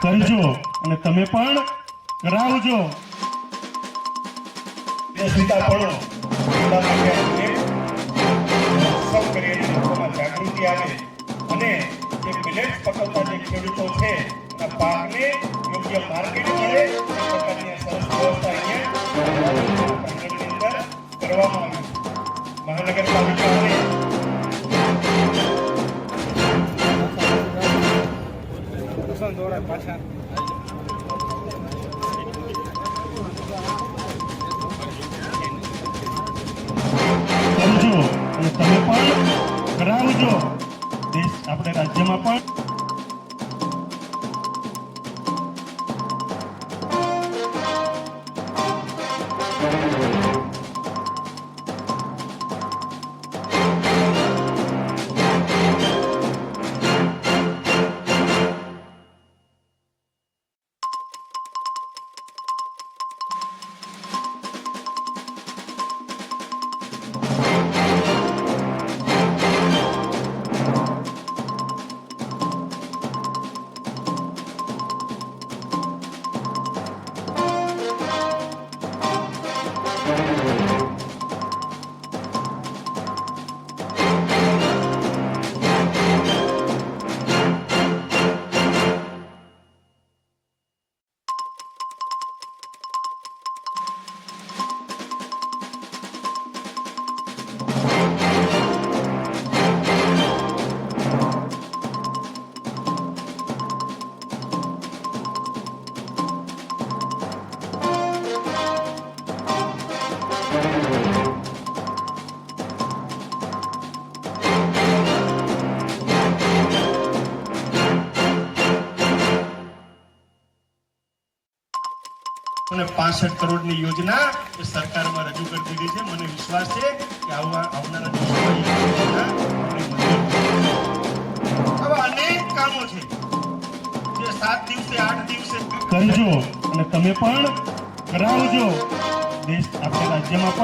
કરજો અને તમે પણ કરાવજો. દેશહિતાપણો એટલા માટે આપણે સૌ કરીએ છીએ, લોકોમાં જાગૃતિ આવે અને જે મિલેટ પકવતા જે ખેડૂતો છે એના પાકને યોગ્ય માર્કેટ મળે એ પ્રકારની સરસ વ્યવસ્થા અહીંયા પ્રાંગણની અંદર કરવામાં આવી છે. મહાનગરપાલિકાને કરજો અને તમે પણ કરાવજો. દેશ આપણે રાજ્યમાં પણ અને 65 કરોડની યોજના એ સરકારમાં રજૂ કરી દીધી છે. મને વિશ્વાસ છે કે આવનારા દિવસોમાં એ યોજના આપણે મંજૂર થશે. આવા અનેક કામો છે જે 7 દિવસે 8 દિવસે કરજો અને તમે પણ કરાવજો. દેશ આપણા રાજ્યમાં પણ